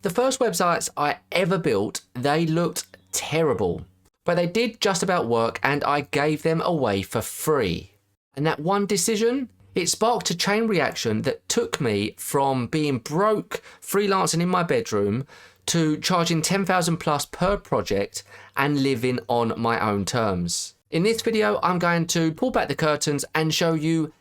The first websites I ever built, they looked terrible, but they did just about work and I gave them away for free. And that one decision, it sparked a chain reaction that took me from being broke, freelancing in my bedroom, to charging 10,000 plus per project and living on my own terms. In this video, I'm going to pull back the curtains and show you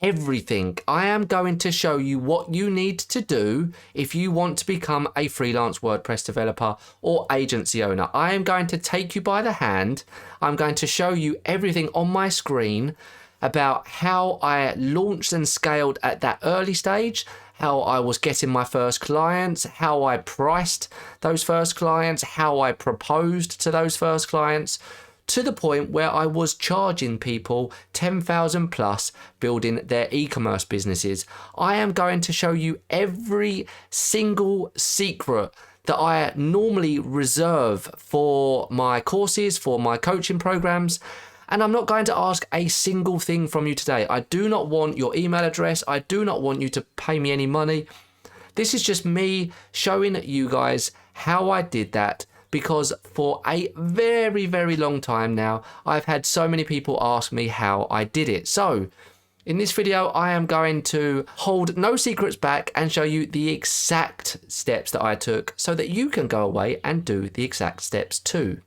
everything. I am going to show you what you need to do if you want to become a freelance WordPress developer or agency owner. I am going to take you by the hand. I'm going to show you everything on my screen about how I launched and scaled at that early stage, how I was getting my first clients, how I priced those first clients, how I proposed to those first clients, to the point where I was charging people 10,000 plus building their e-commerce businesses. I am going to show you every single secret that I normally reserve for my courses, for my coaching programs. And I'm not going to ask a single thing from you today. I do not want your email address. I do not want you to pay me any money. This is just me showing you guys how I did that, because for a very, very long time now, I've had so many people ask me how I did it. So in this video, I am going to hold no secrets back and show you the exact steps that I took so that you can go away and do the exact steps too.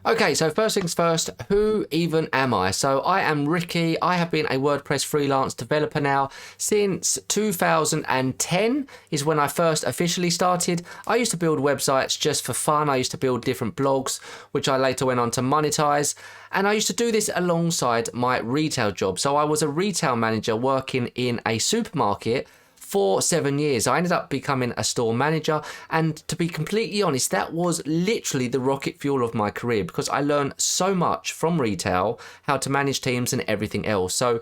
Okay, so first things first, who even am I? So I am Ricky. I have been a WordPress freelance developer now since 2010 is when I first officially started. I used to build websites just for fun. I used to build different blogs, which I later went on to monetize. And I used to do this alongside my retail job. So I was a retail manager working in a supermarket for 7 years. I ended up becoming a store manager, and to be completely honest, that was literally the rocket fuel of my career, because I learned so much from retail, how to manage teams and everything else. So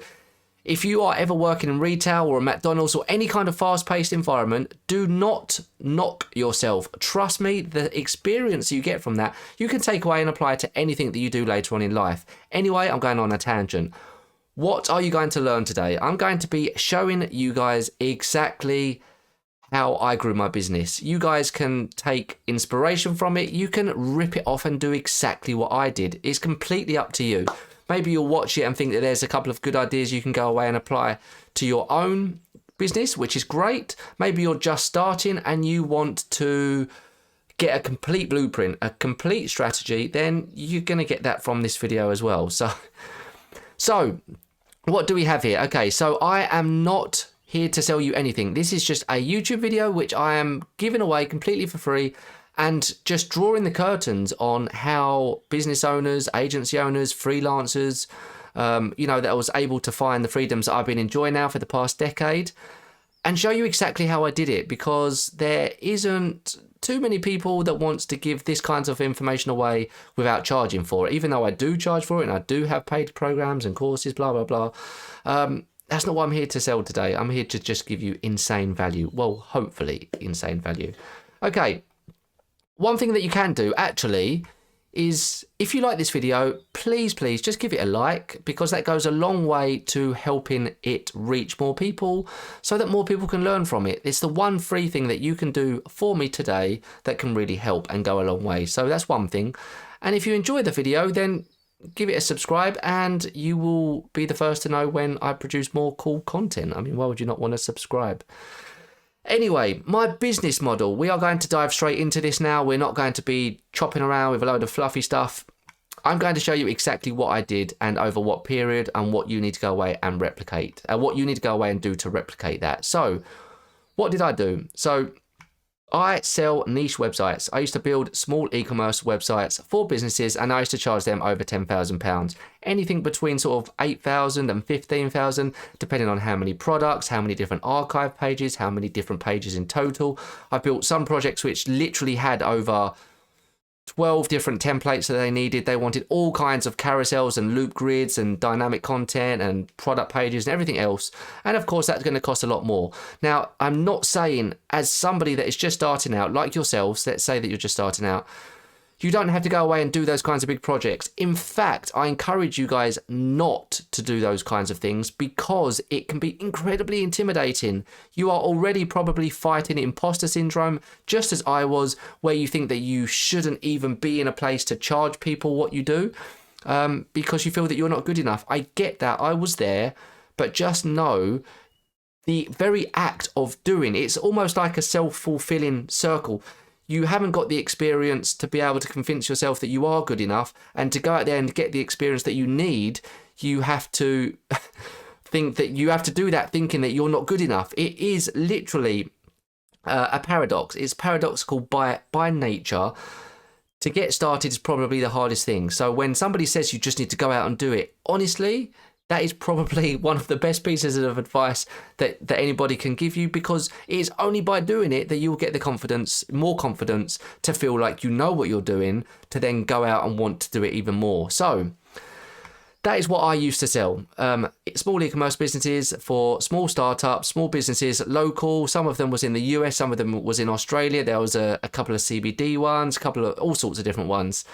if you are ever working in retail or a McDonald's or any kind of fast-paced environment, do not knock yourself. Trust me, the experience you get from that, you can take away and apply to anything that you do later on in life. Anyway, I'm going on a tangent. What are you going to learn today? I'm going to be showing you guys exactly how I grew my business. You guys can take inspiration from it. You can rip it off and do exactly what I did. It's completely up to you. Maybe you'll watch it and think that there's a couple of good ideas you can go away and apply to your own business, which is great. Maybe you're just starting and you want to get a complete blueprint, a complete strategy, then you're going to get that from this video as well. So what do we have here? Okay, so I am not here to sell you anything. This is just a YouTube video which I am giving away completely for free, and just drawing the curtains on how business owners, agency owners, freelancers, that I was able to find the freedoms that I've been enjoying now for the past decade, and show you exactly how I did it, because there isn't too many people that wants to give this kinds of information away without charging for it, even though I do charge for it and I do have paid programs and courses, blah, blah, blah. That's not what I'm here to sell today. I'm here to just give you insane value. Well, hopefully insane value. Okay, one thing that you can do actually is, if you like this video, please just give it a like, because that goes a long way to helping it reach more people so that more people can learn from it. It's the one free thing that you can do for me today that can really help and go a long way. So that's one thing. And if you enjoy the video, then give it a subscribe and you will be the first to know when I produce more cool content. I mean, why would you not want to subscribe? Anyway, my business model, we are going to dive straight into this now. We're not going to be chopping around with a load of fluffy stuff. I'm going to show you exactly what I did and over what period, and what you need to go away and replicate, what you need to go away and do to replicate that. So what did I do? So I sell niche websites. I used to build small e-commerce websites for businesses, and I used to charge them over £10,000. Anything between sort of 8,000 and 15,000, depending on how many products, how many different archive pages, how many different pages in total. I built some projects which literally had over 12 different templates that they needed. They wanted all kinds of carousels and loop grids and dynamic content and product pages and everything else. And of course, that's going to cost a lot more. Now, I'm not saying, as somebody that is just starting out, like yourselves, let's say that you're just starting out, You don't have to go away and do those kinds of big projects. In fact, I encourage you guys not to do those kinds of things because it can be incredibly intimidating. You are already probably fighting imposter syndrome, just as I was, where you think that you shouldn't even be in a place to charge people what you do because you feel that you're not good enough. I get that. I was there, but just know the very act of doing it's almost like a self-fulfilling circle. You haven't got the experience to be able to convince yourself that you are good enough, and to go out there and get the experience that you need, you have to think that you have to do that thinking that you're not good enough. It is literally a paradox. It's paradoxical by nature. To get started is probably the hardest thing. So when somebody says you just need to go out and do it, honestly, that is probably one of the best pieces of advice that anybody can give you, because it is only by doing it that you'll get the confidence, more confidence, to feel like you know what you're doing, to then go out and want to do it even more. So that is what I used to sell. Small e-commerce businesses for small startups, small businesses, local. Some of them was in the US, some of them was in Australia. There was a couple of CBD ones, a couple of all sorts of different ones.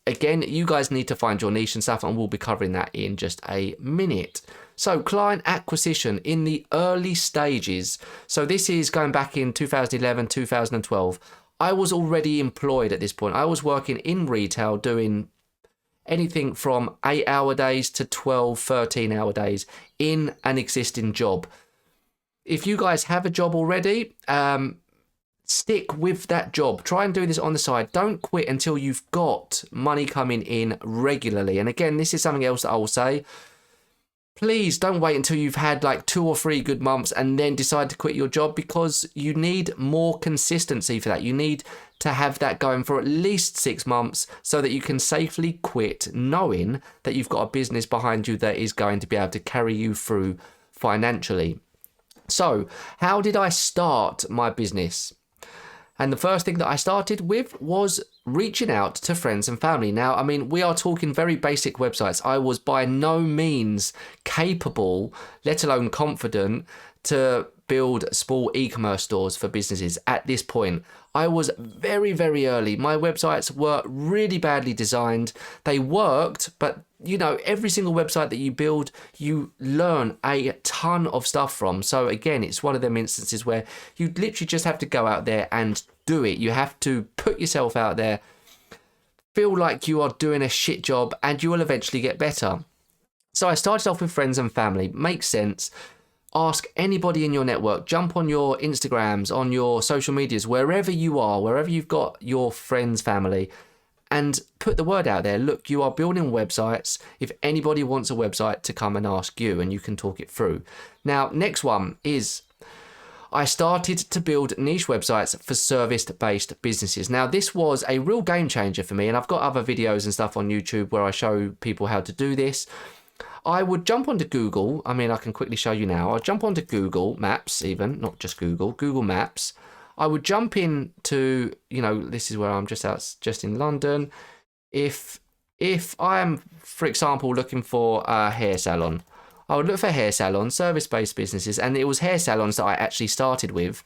Again, you guys need to find your niche and stuff, and we'll be covering that in just a minute. So client acquisition in the early stages. So this is going back in 2011, 2012. I was already employed at this point. I was working in retail doing anything from 8-hour days to 12, 13-hour days in an existing job. If you guys have a job already, stick with that job. Try and do this on the side. Don't quit until you've got money coming in regularly. And again, this is something else that I will say. Please don't wait until you've had like 2 or 3 good months and then decide to quit your job, because you need more consistency for that. You need to have that going for at least 6 months so that you can safely quit, knowing that you've got a business behind you that is going to be able to carry you through financially. So how did I start my business? And the first thing that I started with was reaching out to friends and family. Now, I mean, we are talking very basic websites. I was by no means capable, let alone confident, to build small e-commerce stores for businesses at this point. I was very, very early. My websites were really badly designed. They worked, but you know, every single website that you build, you learn a ton of stuff from. So again, it's one of them instances where you literally just have to go out there and do it. You have to put yourself out there, feel like you are doing a shit job, and you will eventually get better. So I started off with friends and family. Makes sense. Ask anybody in your network, jump on your Instagrams, on your social medias, wherever you are, wherever you've got your friends, family, and put the word out there. Look, you are building websites. If anybody wants a website, to come and ask you, and you can talk it through. Now, next one is I started to build niche websites for service-based businesses. Now, this was a real game changer for me, and I've got other videos and stuff on YouTube where I show people how to do this. I would jump onto Google. I mean, I can quickly show you now. I'll jump onto Google Maps, even, not just Google Maps. I would jump into, you know, this is where I'm just in London. If I am, for example, looking for a hair salon, I would look for hair salons, service-based businesses, and it was hair salons that I actually started with.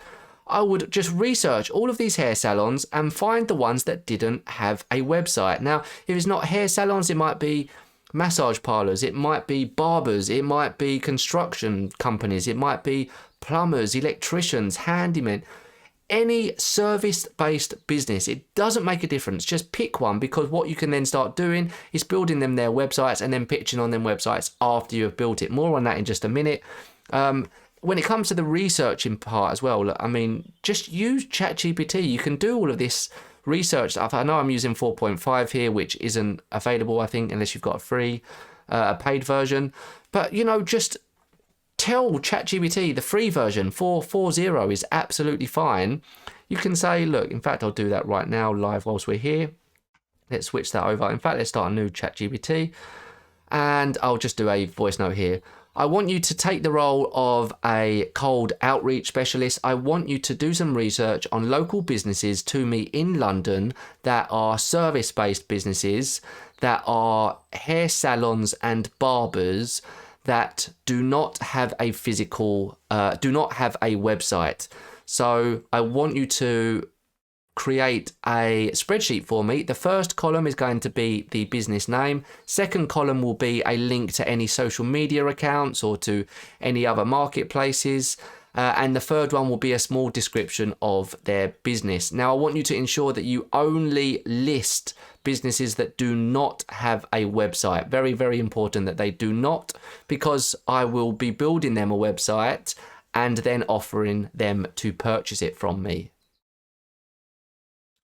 I would just research all of these hair salons and find the ones that didn't have a website. Now, if it's not hair salons, it might be massage parlors, it might be barbers, it might be construction companies, it might be plumbers, electricians, handymen. Any service-based business, it doesn't make a difference. Just pick one, because what you can then start doing is building them their websites and then pitching on them websites after you have built it. More on that in just a minute. When it comes to the researching part as well, I mean, just use ChatGPT. You can do all of this research stuff. I know I'm using 4.5 here, which isn't available, I think, unless you've got a paid version. But, you know, just tell ChatGPT the free version 4.40 is absolutely fine. You can say, look, in fact, I'll do that right now live whilst we're here. Let's switch that over. In fact, let's start a new ChatGPT, and I'll just do a voice note here. I want you to take the role of a cold outreach specialist. I want you to do some research on local businesses to me in London that are service-based businesses, that are hair salons and barbers, that do not have a physical, do not have a website. So I want you to create a spreadsheet for me. The first column is going to be the business name. Second column will be a link to any social media accounts or to any other marketplaces. And the third one will be a small description of their business. Now, I want you to ensure that you only list businesses that do not have a website. Very, very important that they do not, because I will be building them a website and then offering them to purchase it from me.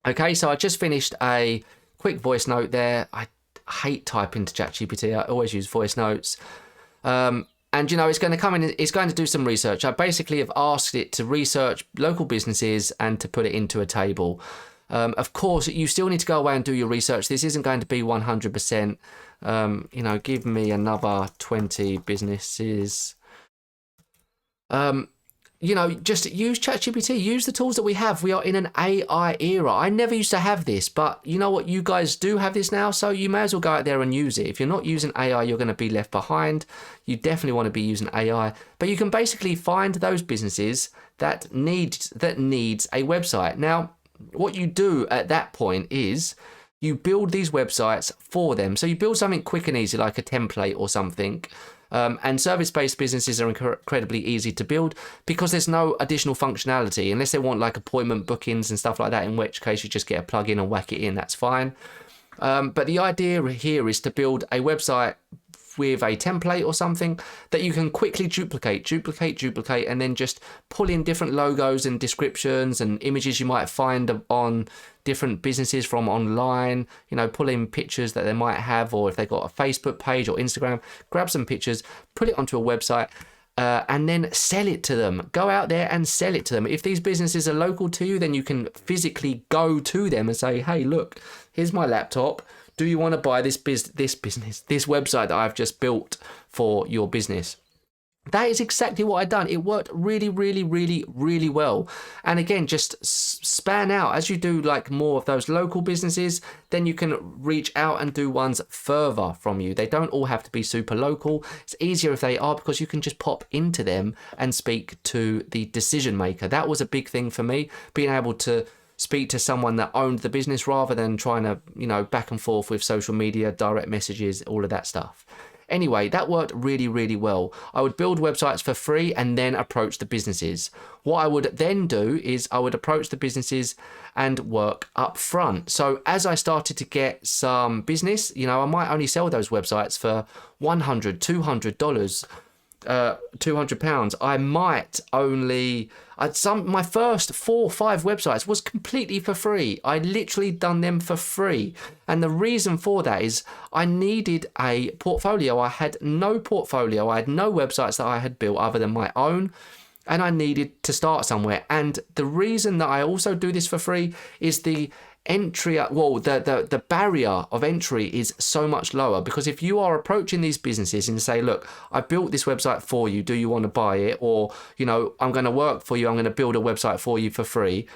Okay, so I just finished a quick voice note there. I hate typing to ChatGPT. I always use voice notes. And, you know, it's going to come in, it's going to do some research. I basically have asked it to research local businesses and to put it into a table. Of course, you still need to go away and do your research. This isn't going to be 100%. You know, give me another 20 businesses. You know, just use ChatGPT, use the tools that we have. We are in an AI era. I never used to have this, but you know what? You guys do have this now, so you may as well go out there and use it. If you're not using AI, you're going to be left behind. You definitely want to be using AI, but you can basically find those businesses that needs a website. Now, what you do at that point is you build these websites for them. So you build something quick and easy, like a template or something. And service-based businesses are incredibly easy to build because there's no additional functionality, unless they want like appointment bookings and stuff like that, in which case you just get a plugin and whack it in, that's fine. But the idea here is to build a website with a template or something that you can quickly duplicate, and then just pull in different logos and descriptions and images you might find on different businesses from online, you know, pull in pictures that they might have, or if they've got a Facebook page or Instagram, grab some pictures, put it onto a website, and then sell it to them. Go out there and sell it to them. If these businesses are local to you, then you can physically go to them and say, hey, look, here's my laptop. Do you want to buy this website that I've just built for your business? That is exactly what I've done. It worked really, really, really, really well. And again, just span out as you do like more of those local businesses, then you can reach out and do ones further from you. They don't all have to be super local. It's easier if they are, because you can just pop into them and speak to the decision maker. That was a big thing for me, being able to speak to someone that owned the business rather than trying to, you know, back and forth with social media, direct messages, all of that stuff. Anyway, that worked really, really well. I would build websites for free and then approach the businesses. What I would then do is I would approach the businesses and work up front. So as I started to get some business, you know, I might only sell those websites for $100, $200, £200. I might only my first 4 or 5 websites was completely for free. I literally done them for free, and the reason for that is I needed a portfolio. I had no portfolio. I had no websites that I had built other than my own, and I needed to start somewhere. And the reason that I also do this for free is the barrier of entry is so much lower, because if you are approaching these businesses and say, look, I built this website for you, do you want to buy it? Or, you know, I'm going to work for you, I'm going to build a website for you for free.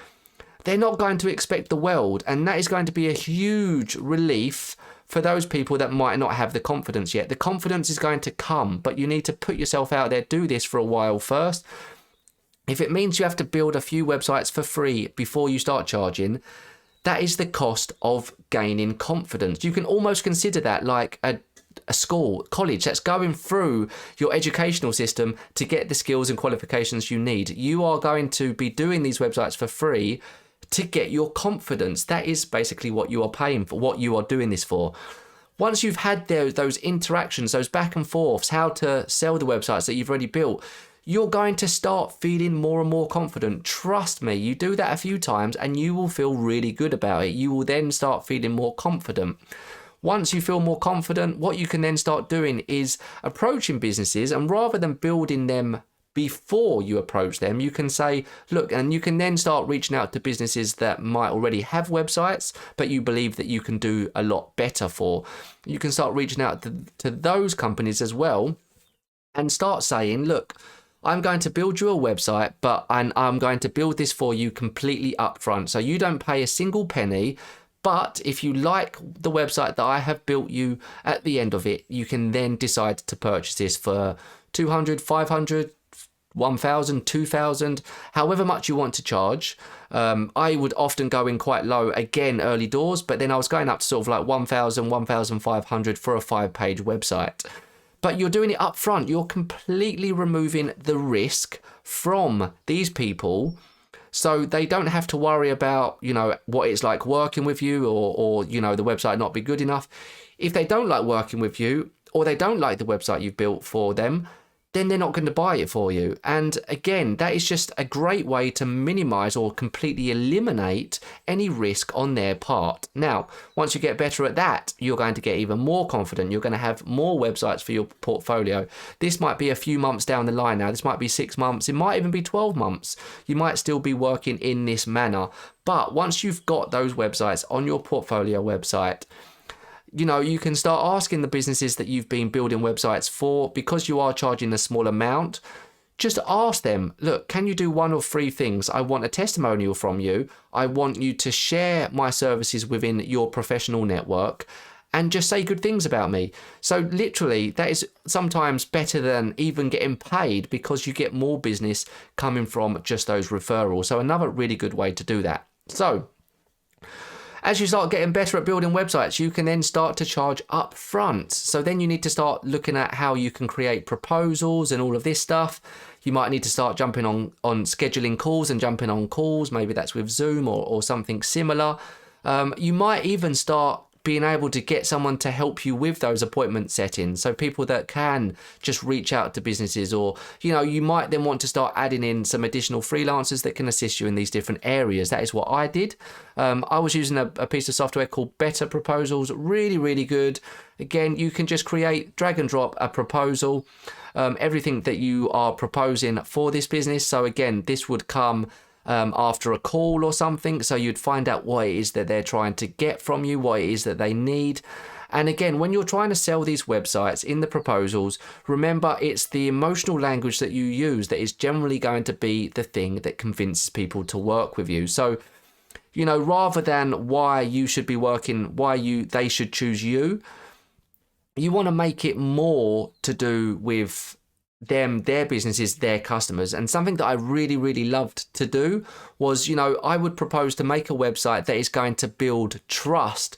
They're not going to expect the world, and that is going to be a huge relief for those people that might not have the confidence yet. The confidence is going to come, but you need to put yourself out there, do this for a while first. If it means you have to build a few websites for free before you start charging, that is the cost of gaining confidence. You can almost consider that like a college that's going through your educational system to get the skills and qualifications you need. You are going to be doing these websites for free to get your confidence. That is basically what you are paying for, what you are doing this for. Once you've had those interactions, those back and forths, how to sell the websites that you've already built, you're going to start feeling more and more confident. Trust me, you do that a few times and you will feel really good about it. You will then start feeling more confident. Once you feel more confident, what you can then start doing is approaching businesses, and rather than building them before you approach them, you can say, look, and you can then start reaching out to businesses that might already have websites, but you believe that you can do a lot better for. You can start reaching out to those companies as well and start saying, look, I'm going to build you a website, but I'm going to build this for you completely upfront. So you don't pay a single penny, but if you like the website that I have built you at the end of it, you can then decide to purchase this for $200, $500, 1,000, 2,000, however much you want to charge. I would often go in quite low, again, early doors, but then I was going up to sort of like 1,000, 1,500 for a 5-page website. But you're doing it up front. You're completely removing the risk from these people, so they don't have to worry about, you know, what it's like working with you, or you know, the website not be good enough. If they don't like working with you, or they don't like the website you've built for them, then they're not going to buy it for you. And again, that is just a great way to minimize or completely eliminate any risk on their part. Now, once you get better at that, you're going to get even more confident. You're going to have more websites for your portfolio. This might be a few months down the line now. This might be 6 months. It might even be 12 months. You might still be working in this manner. But once you've got those websites on your portfolio website, you know, you can start asking the businesses that you've been building websites for, because you are charging a small amount, just ask them, look, can you do one of 3 things? I want a testimonial from you. I want you to share my services within your professional network, and just say good things about me. So literally, that is sometimes better than even getting paid, because you get more business coming from just those referrals. So another really good way to do that. So as you start getting better at building websites, you can then start to charge up front. So then you need to start looking at how you can create proposals and all of this stuff. You might need to start jumping on scheduling calls and jumping on calls. Maybe that's with Zoom or something similar. You might even start being able to get someone to help you with those appointment settings. So people that can just reach out to businesses, or, you know, you might then want to start adding in some additional freelancers that can assist you in these different areas. That is what I did. I was using a piece of software called Better Proposals. Really, really good. Again, you can just drag and drop a proposal, everything that you are proposing for this business. So again, this would come after a call or something, so you'd find out what it is that they're trying to get from you, what it is that they need. And again, when you're trying to sell these websites in the proposals, remember, it's the emotional language that you use that is generally going to be the thing that convinces people to work with you. So, you know, rather than why you should be working, they should choose you, you want to make it more to do with them, their businesses, their customers. And something that I really, really loved to do was, you know, I would propose to make a website that is going to build trust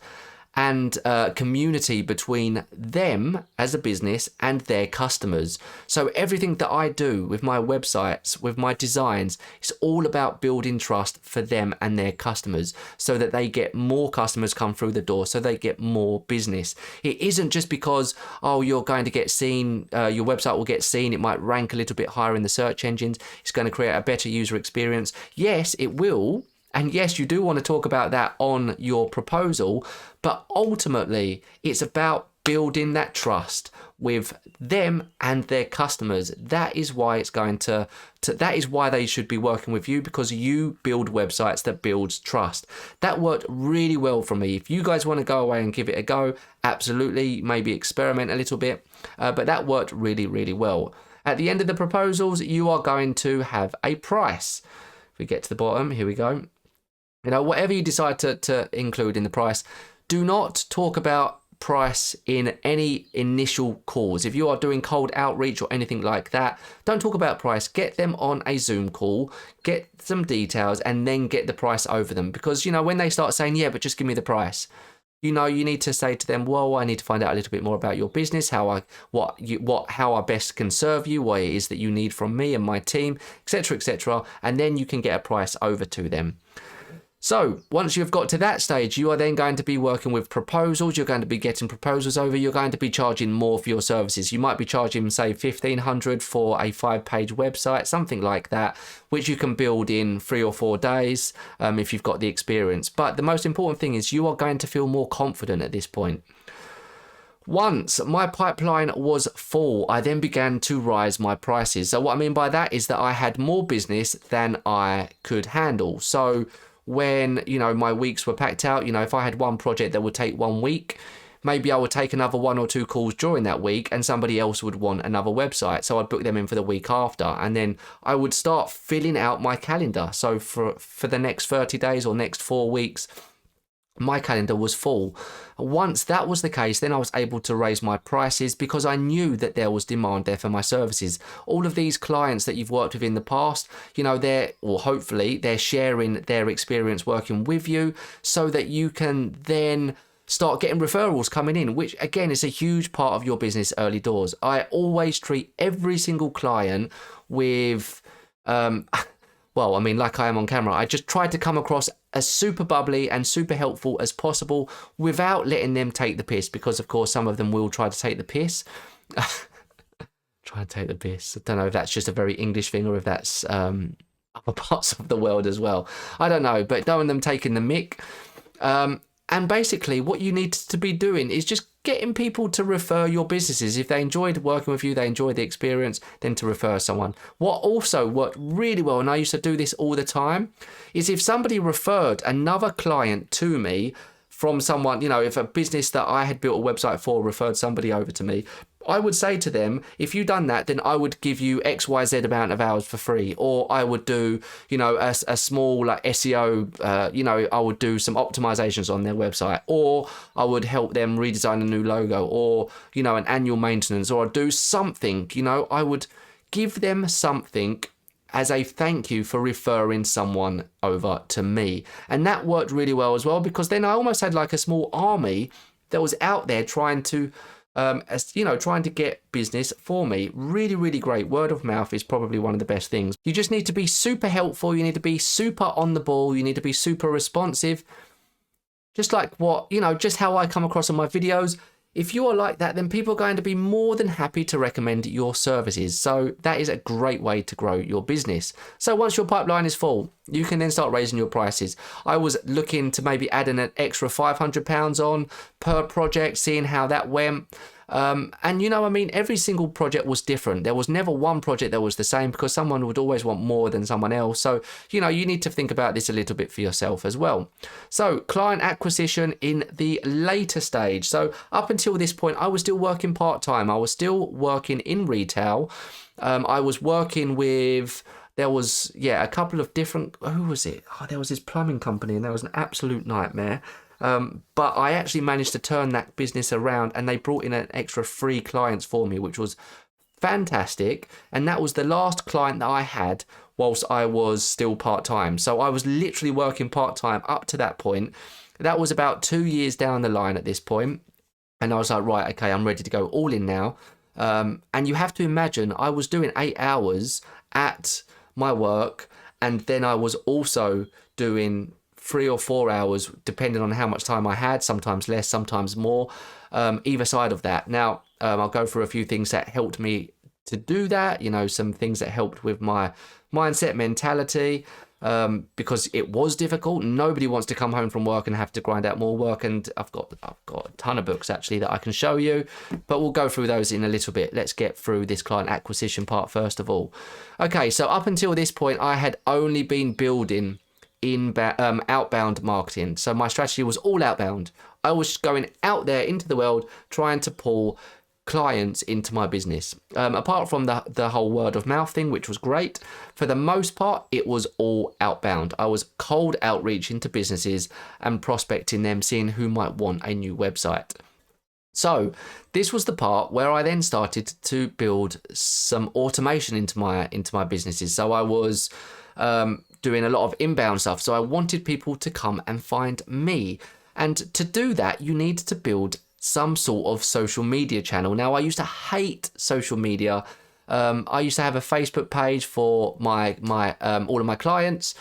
and community between them as a business and their customers. So everything that I do with my websites, with my designs, is all about building trust for them and their customers, so that they get more customers come through the door, so they get more business. It isn't just because, oh, you're going to get seen, your website will get seen, it might rank a little bit higher in the search engines, it's going to create a better user experience. Yes, it will. And yes, you do want to talk about that on your proposal, but ultimately it's about building that trust with them and their customers. That is why it's going to that is why they should be working with you, because you build websites that builds trust. That worked really well for me. If you guys want to go away and give it a go, absolutely, maybe experiment a little bit, but that worked really, really well. At the end of the proposals, you are going to have a price. If we get to the bottom, here we go. You know, whatever you decide to include in the price, do not talk about price in any initial calls. If you are doing cold outreach or anything like that, don't talk about price. Get them on a Zoom call, get some details, and then get the price over them. Because, you know, when they start saying, yeah, but just give me the price, you know, you need to say to them, well, I need to find out a little bit more about your business, how I best can serve you, what it is that you need from me and my team, etc., and then you can get a price over to them. So once you've got to that stage, you are then going to be working with proposals. You're going to be getting proposals over. You're going to be charging more for your services. You might be charging, say, $1,500 for a 5-page website, something like that, which you can build in 3 or 4 days if you've got the experience. But the most important thing is you are going to feel more confident at this point. Once my pipeline was full, I then began to rise my prices. So what I mean by that is that I had more business than I could handle. So when, you know, my weeks were packed out, you know, if I had one project that would take 1 week, maybe I would take another 1 or 2 calls during that week, and somebody else would want another website. So I'd book them in for the week after, and then I would start filling out my calendar. So for the next 30 days or next 4 weeks, my calendar was full. Once that was the case, then I was able to raise my prices because I knew that there was demand there for my services. All of these clients that you've worked with in the past, hopefully they're sharing their experience working with you so that you can then start getting referrals coming in, which again is a huge part of your business early doors. I always treat every single client with, like I am on camera. I just try to come across as super bubbly and super helpful as possible without letting them take the piss, because of course some of them will try to take the piss. Try and take the piss. I don't know if that's just a very English thing or if that's other parts of the world as well. I don't know, but don't want them taking the mick. And basically what you need to be doing is just getting people to refer your businesses. If they enjoyed working with you, they enjoyed the experience, then to refer someone. What also worked really well, and I used to do this all the time, is if somebody referred another client to me from someone, if a business that I had built a website for referred somebody over to me, I would say to them, if you've done that, then I would give you XYZ amount of hours for free. Or I would do, a small SEO, I would do some optimizations on their website. Or I would help them redesign a new logo, or, an annual maintenance, or I'd do something, I would give them something as a thank you for referring someone over to me. And that worked really well as well, because then I almost had like a small army that was out there trying to get business for me. Really, really great. Word of mouth is probably one of the best things. You just need to be super helpful. You need to be super on the ball. You need to be super responsive. Just like just how I come across on my videos. If you are like that, then people are going to be more than happy to recommend your services. So that is a great way to grow your business. So once your pipeline is full, you can then start raising your prices. I was looking to maybe add in an extra £500 on per project, seeing how that went. Every single project was different. There was never one project that was the same, because someone would always want more than someone else. So, you need to think about this a little bit for yourself as well. So client acquisition in the later stage. So up until this point, I was still working part-time. I was still working in retail. I was working with... There was, a couple of different... Who was it? There was this plumbing company, and that was an absolute nightmare. But I actually managed to turn that business around, and they brought in an extra 3 clients for me, which was fantastic. And that was the last client that I had whilst I was still part-time. So I was literally working part-time up to that point. That was about 2 years down the line at this point. And I was like, right, okay, I'm ready to go all in now. And you have to imagine I was doing 8 hours at my work, and then I was also doing 3 or 4 hours, depending on how much time I had, sometimes less, sometimes more, either side of that. Now, I'll go through a few things that helped me to do that, some things that helped with my mindset, mentality, because it was difficult. Nobody wants to come home from work and have to grind out more work, and I've got a ton of books actually that I can show you, but we'll go through those in a little bit. Let's get through this client acquisition part first of all. Okay, so up until this point, I had only been building outbound marketing. So my strategy was all outbound. I was going out there into the world trying to pull clients into my business. Apart from the whole word of mouth thing, which was great, for the most part, it was all outbound. I was cold outreach into businesses and prospecting them, seeing who might want a new website. So this was the part where I then started to build some automation into my businesses. So I was doing a lot of inbound stuff. So I wanted people to come and find me. And to do that, you need to build some sort of social media channel. Now, I used to hate social media. I used to have a Facebook page for my all of my clients.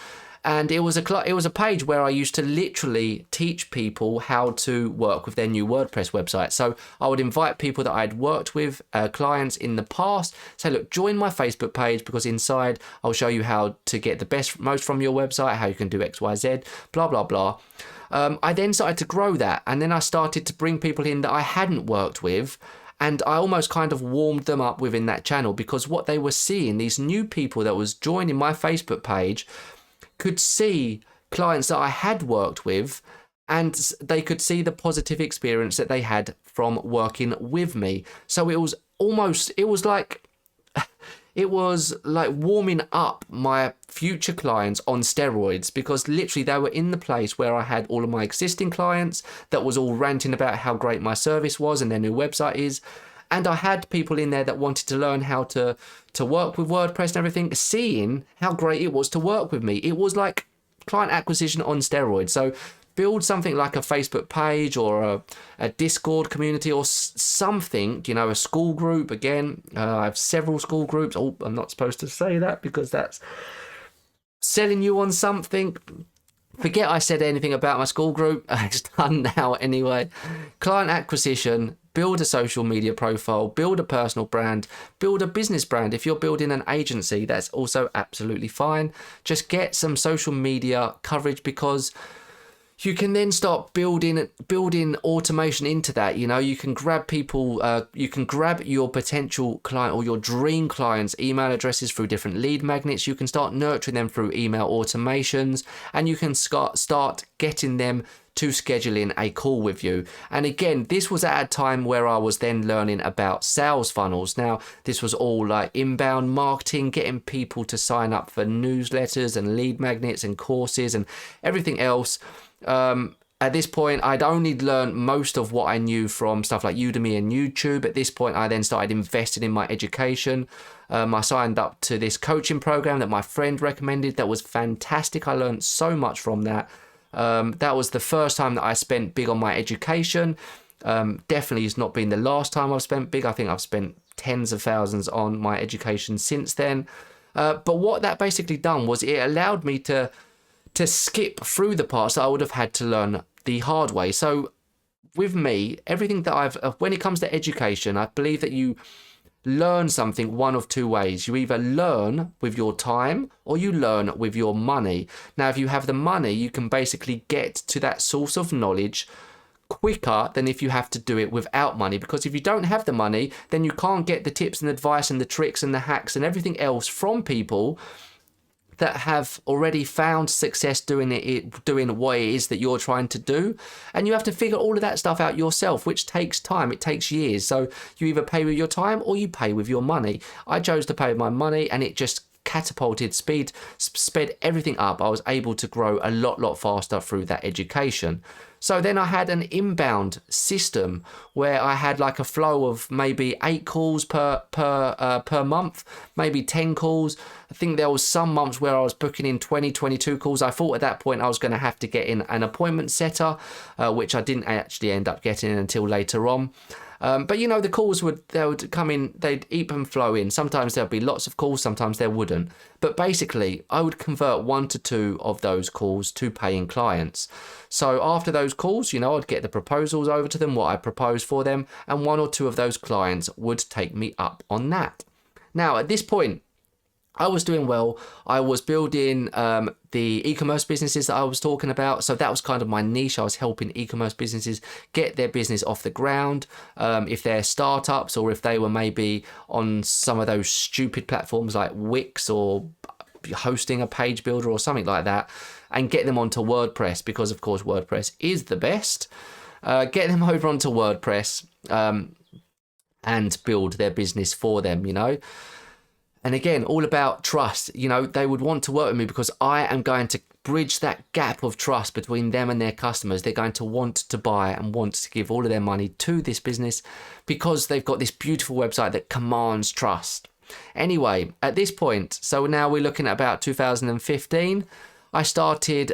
And it was a page where I used to literally teach people how to work with their new WordPress website. So I would invite people that I'd worked with, clients in the past, say, look, join my Facebook page, because inside I'll show you how to get the most from your website, how you can do X, Y, Z, blah, blah, blah. I then started to grow that. And then I started to bring people in that I hadn't worked with. And I almost kind of warmed them up within that channel, because what they were seeing, these new people that was joining my Facebook page, could see clients that I had worked with, and they could see the positive experience that they had from working with me. So it was it was like warming up my future clients on steroids, because literally they were in the place where I had all of my existing clients that was all ranting about how great my service was and their new website is. And I had people in there that wanted to learn how to work with WordPress and everything, seeing how great it was to work with me. It was like client acquisition on steroids. So build something like a Facebook page or a Discord community or something, you know, a school group. Again, I have several school groups. Oh, I'm not supposed to say that because that's selling you on something. Forget I said anything about my school group. It's done now anyway. Client acquisition, build a social media profile, build a personal brand, build a business brand. If you're building an agency, that's also absolutely fine. Just get some social media coverage, because you can then start building automation into that. You know, you can grab people, you can grab your potential client or your dream clients' email addresses through different lead magnets. You can start nurturing them through email automations, and you can start getting them to schedule in a call with you. And again, this was at a time where I was then learning about sales funnels. Now, this was all like inbound marketing, getting people to sign up for newsletters and lead magnets and courses and everything else. At this point, I'd only learned most of what I knew from stuff like Udemy and YouTube. At this point, I then started investing in my education. I signed up to this coaching program that my friend recommended. That was fantastic. I learned so much from that. That was the first time that I spent big on my education. Definitely has not been the last time I've spent big. I think I've spent tens of thousands on my education since then. But what that basically done was it allowed me to skip through the parts that I would have had to learn the hard way. So with me, everything that when it comes to education, I believe that you learn something one of two ways. You either learn with your time or you learn with your money. Now, if you have the money, you can basically get to that source of knowledge quicker than if you have to do it without money. Because if you don't have the money, then you can't get the tips and advice and the tricks and the hacks and everything else from people that have already found success doing what it is that you're trying to do. And you have to figure all of that stuff out yourself, which takes time. It takes years. So you either pay with your time or you pay with your money. I chose to pay with my money, and it just catapulted, sped everything up. I was able to grow a lot faster through that education. So then I had an inbound system where I had like a flow of maybe 8 calls per month, maybe 10 calls. I think there was some months where I was booking in 20, 22 calls. I thought at that point I was going to have to get in an appointment setter, which I didn't actually end up getting until later on. But you know, the calls would come in, they'd ebb and flow in. Sometimes there'd be lots of calls, sometimes there wouldn't. But basically, I would convert 1 to 2 of those calls to paying clients. So after those calls, you know, I'd get the proposals over to them, what I proposed for them, and 1 or 2 of those clients would take me up on that. Now, at this point, I was doing well. I was building the e-commerce businesses that I was talking about. So that was kind of my niche. I was helping e-commerce businesses get their business off the ground. If they're startups or if they were maybe on some of those stupid platforms like Wix or hosting a page builder or something like that, and get them onto WordPress, because of course WordPress is the best. Get them over onto WordPress and build their business for them, you know. And again, all about trust. You know, they would want to work with me because I am going to bridge that gap of trust between them and their customers. They're going to want to buy and want to give all of their money to this business because they've got this beautiful website that commands trust. Anyway, at this point, so now we're looking at about 2015, I started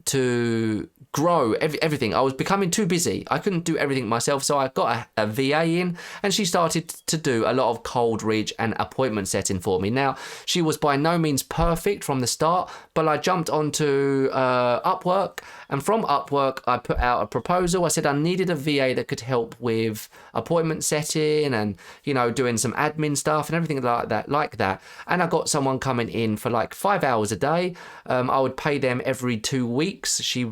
to grow everything. I was becoming too busy. I couldn't do everything myself, so I got a VA in, and she started to do a lot of cold reach and appointment setting for me. Now, she was by no means perfect from the start, but I jumped onto Upwork, and from Upwork, I put out a proposal. I said I needed a VA that could help with appointment setting and, you know, doing some admin stuff and everything like that. And I got someone coming in for like 5 hours a day. I would pay them every 2 weeks. She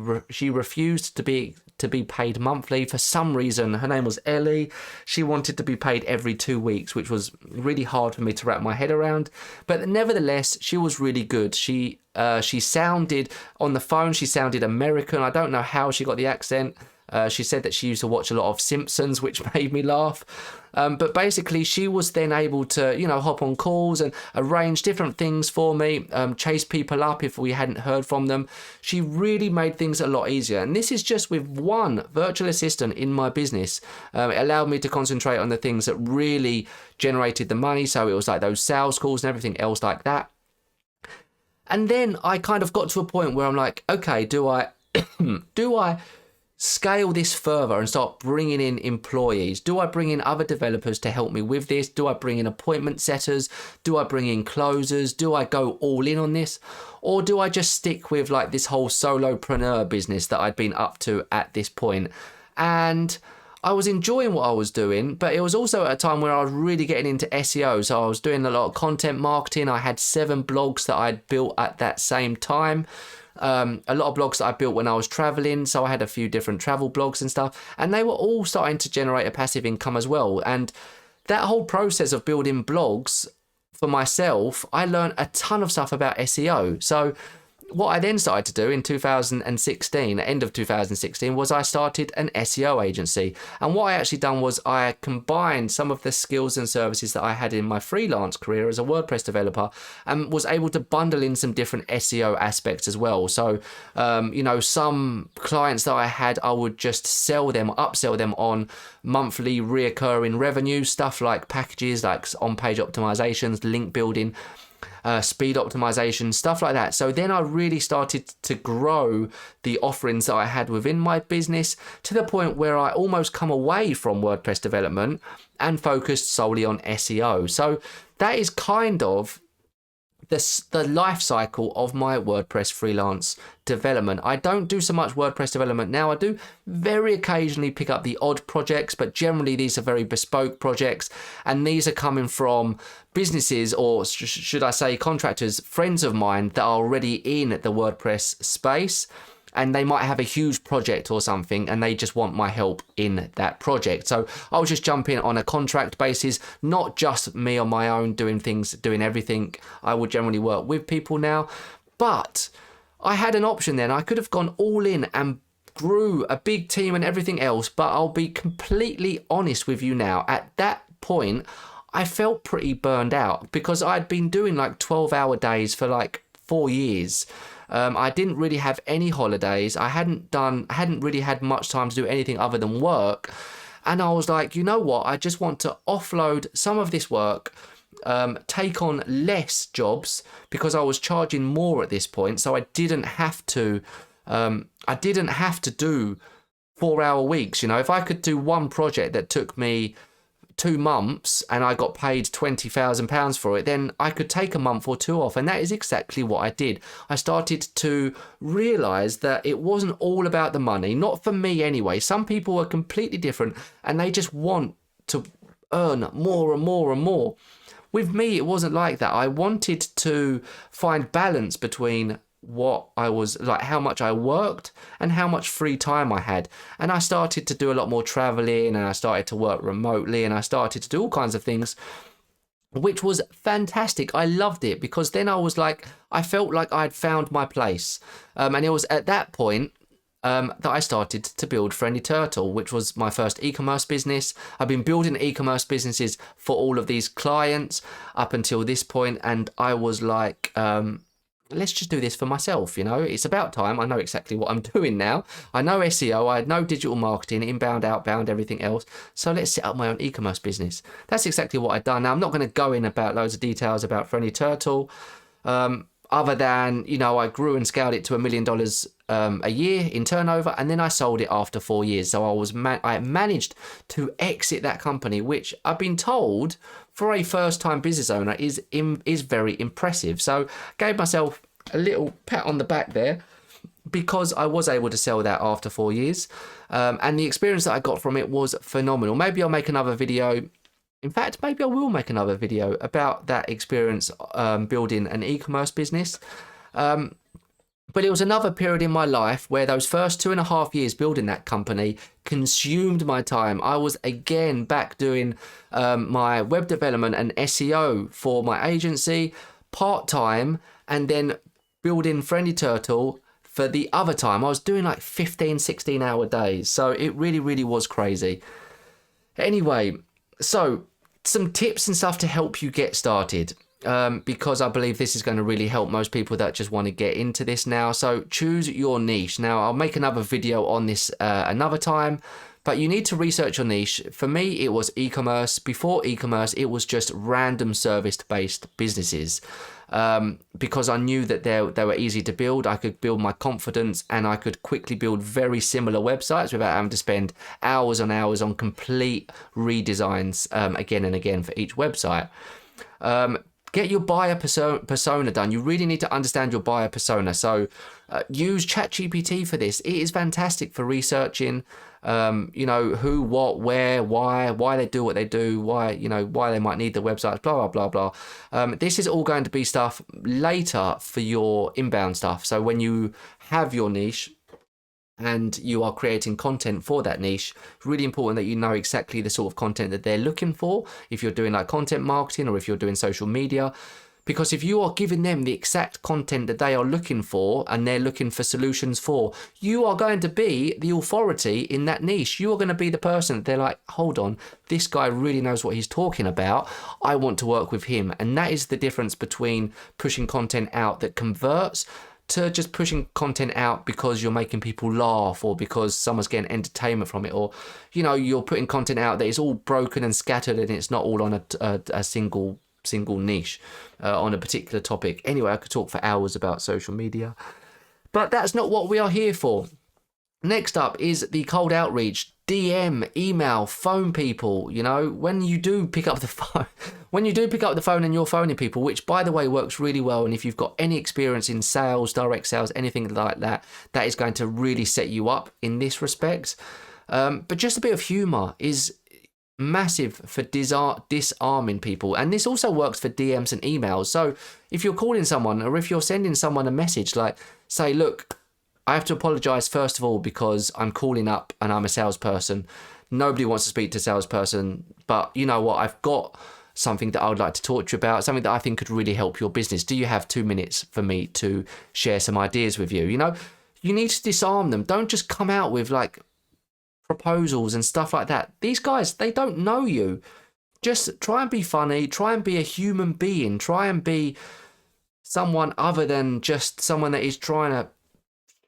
refused to to be paid monthly. For some reason, her name was Ellie. She wanted to be paid every 2 weeks, which was really hard for me to wrap my head around. But nevertheless, she was really good. She sounded, on the phone, she sounded American. I don't know how she got the accent. She said that she used to watch a lot of Simpsons, which made me laugh. But basically, she was then able to, hop on calls and arrange different things for me, chase people up if we hadn't heard from them. She really made things a lot easier. And this is just with one virtual assistant in my business. It allowed me to concentrate on the things that really generated the money. So it was like those sales calls and everything else like that. And then I kind of got to a point where I'm like, okay, do I scale this further and start bringing in employees? Do I bring in other developers to help me with this? Do I bring in appointment setters? Do I bring in closers? Do I go all in on this? Or do I just stick with like this whole solopreneur business that I'd been up to at this point? And I was enjoying what I was doing, but it was also at a time where I was really getting into SEO. So I was doing a lot of content marketing. I had 7 blogs that I'd built at that same time. A lot of blogs that I built when I was traveling. So I had a few different travel blogs and stuff, and they were all starting to generate a passive income as well. And that whole process of building blogs for myself, I learned a ton of stuff about SEO. So what I then started to do in 2016, end of 2016, was I started an SEO agency. And what I actually done was I combined some of the skills and services that I had in my freelance career as a WordPress developer, and was able to bundle in some different SEO aspects as well. So, some clients that I had, I would just upsell them on monthly reoccurring revenue, stuff like packages, like on-page optimizations, link building, speed optimization, stuff like that. So then I really started to grow the offerings that I had within my business to the point where I almost come away from WordPress development and focused solely on SEO. So that is kind of the life cycle of my WordPress freelance development. I don't do so much WordPress development now. I do very occasionally pick up the odd projects, but generally these are very bespoke projects, and these are coming from businesses, or should I say contractors, friends of mine that are already in the WordPress space, and they might have a huge project or something and they just want my help in that project. So I'll just jump in on a contract basis, not just me on my own doing everything. I would generally work with people now, but I had an option then. I could have gone all in and grew a big team and everything else, but I'll be completely honest with you now. At that point, I felt pretty burned out because I'd been doing like 12-hour days for like 4 years. I didn't really have any holidays. I hadn't really had much time to do anything other than work. And I was like, you know what? I just want to offload some of this work, take on less jobs because I was charging more at this point. So I didn't have to do 4-hour weeks. If I could do one project that took me 2 months and I got paid £20,000 for it, then I could take a month or 2 off. And that is exactly what I did. I started to realize that it wasn't all about the money, not for me anyway. Some people are completely different and they just want to earn more and more and more. With me, it wasn't like that. I wanted to find balance between what I was like, how much I worked and how much free time I had. And I started to do a lot more traveling, and I started to work remotely, and I started to do all kinds of things, which was fantastic. I loved it because then I felt like I'd found my place. And it was at that point that I started to build Friendly Turtle, which was my first e-commerce business. I've been building e-commerce businesses for all of these clients up until this point, and I was like, let's just do this for myself. It's about time. I know exactly what I'm doing now. I know SEO, I know digital marketing, inbound, outbound, everything else. So let's set up my own e-commerce business. That's exactly what I've done. Now, I'm not going to go in about loads of details about Friendly Turtle, other than, I grew and scaled it to $1 million a year in turnover, and then I sold it after 4 years. So I managed to exit that company, which I've been told for a first-time business owner is very impressive. So gave myself a little pat on the back there because I was able to sell that after 4 years. And the experience that I got from it was phenomenal. Maybe I'll make another video. In fact, maybe I will make another video about that experience building an e-commerce business. But it was another period in my life where those first 2.5 years building that company consumed my time. I was again back doing my web development and SEO for my agency part-time, and then building Friendly Turtle for the other time. I was doing like 15, 16-hour days. So it really, really was crazy. Anyway, so some tips and stuff to help you get started. Because I believe this is going to really help most people that just want to get into this now. So choose your niche. Now, I'll make another video on this another time, but you need to research your niche. For me, it was e-commerce. Before e-commerce, it was just random service-based businesses. Because I knew that they were easy to build. I could build my confidence, and I could quickly build very similar websites without having to spend hours on hours on complete redesigns again and again for each website. Get your buyer persona done. You really need to understand your buyer persona. So use ChatGPT for this. It is fantastic for researching, who, what, where, why they do what they do, why they might need the websites, blah, blah, blah, blah. This is all going to be stuff later for your inbound stuff. So when you have your niche and you are creating content for that niche, it's really important that you know exactly the sort of content that they're looking for, if you're doing like content marketing or if you're doing social media. Because if you are giving them the exact content that they are looking for and they're looking for solutions for, you are going to be the authority in that niche. You are going to be the person that they're like, hold on, this guy really knows what he's talking about. I want to work with him. And that is the difference between pushing content out that converts to just pushing content out because you're making people laugh or because someone's getting entertainment from it, or you're putting content out that is all broken and scattered and it's not all on a single niche on a particular topic. Anyway, I could talk for hours about social media, but that's not what we are here for. Next up is the cold outreach. DM, email, phone people. When you do pick up the phone, and you're phoning people, which by the way works really well. And if you've got any experience in sales, direct sales, anything like that, that is going to really set you up in this respect. But just a bit of humor is massive for disarming people. And this also works for DMs and emails. So if you're calling someone or if you're sending someone a message, like say, look, I have to apologize first of all because I'm calling up and I'm a salesperson. Nobody wants to speak to a salesperson, but you know what? I've got something that I would like to talk to you about, something that I think could really help your business. Do you have 2 minutes for me to share some ideas with you? You need to disarm them. Don't just come out with like proposals and stuff like that. These guys, they don't know you. Just try and be funny. Try and be a human being. Try and be someone other than just someone that is trying to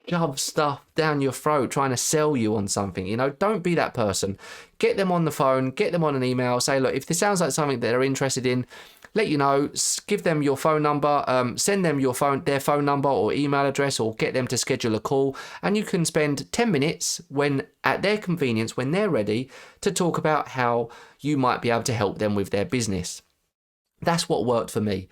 shove stuff down your throat, trying to sell you on something. Don't be that person. Get them on the phone, get them on an email, say, look, if this sounds like something that they're interested in, let you know, give them your phone number, send them their phone number or email address, or get them to schedule a call, and you can spend 10 minutes when at their convenience, when they're ready, to talk about how you might be able to help them with their business. That's what worked for me.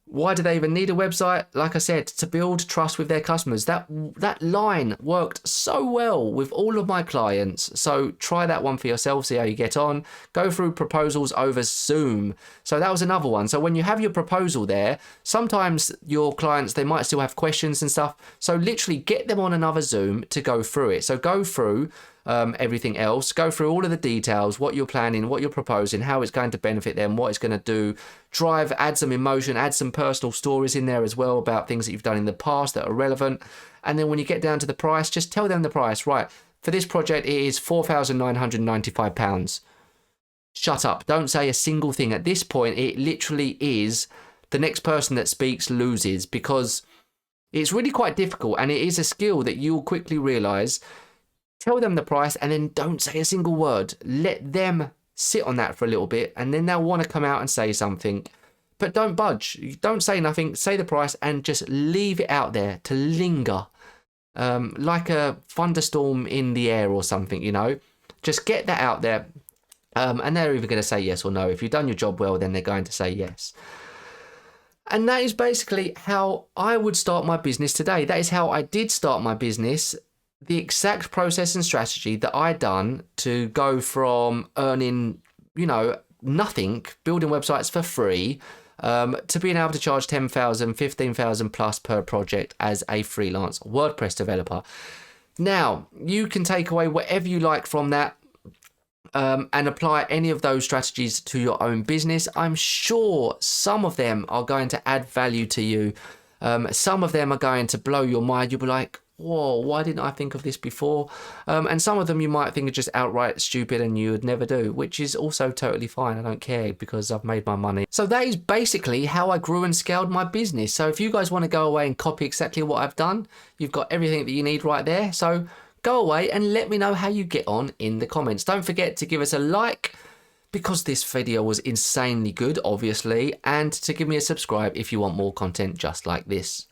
Why do they even need a website? Like I said, to build trust with their customers. That line worked so well with all of my clients. So try that one for yourself, see how you get on. Go through proposals over Zoom. So that was another one. So when you have your proposal there, sometimes your clients, they might still have questions and stuff. So literally get them on another Zoom to go through it. So go through everything else, go through all of the details, what you're planning, what you're proposing, how it's going to benefit them, what it's going to do, add some emotion, add some personal stories in there as well about things that you've done in the past that are relevant. And then when you get down to the price, just tell them the price. Right, for this project, it is £4,995. Shut up. Don't say a single thing. At this point, it literally is the next person that speaks loses, because it's really quite difficult, and it is a skill that you'll quickly realize. Tell them the price and then don't say a single word. Let them sit on that for a little bit, and then they'll want to come out and say something. But don't budge. Don't say nothing. Say the price and just leave it out there to linger. Like a thunderstorm in the air or something, Just get that out there. And they're either going to say yes or no. If you've done your job well, then they're going to say yes. And that is basically how I would start my business today. That is how I did start my business. The exact process and strategy that I done to go from earning, nothing, building websites for free, to being able to charge 10,000, 15,000 plus per project as a freelance WordPress developer. Now, you can take away whatever you like from that and apply any of those strategies to your own business. I'm sure some of them are going to add value to you. Some of them are going to blow your mind. You'll be like, whoa, why didn't I think of this before? And some of them you might think are just outright stupid and you would never do, which is also totally fine. I don't care because I've made my money. So that is basically how I grew and scaled my business. So if you guys want to go away and copy exactly what I've done, you've got everything that you need right there. So go away and let me know how you get on in the comments. Don't forget to give us a like because this video was insanely good, obviously, and to give me a subscribe if you want more content just like this.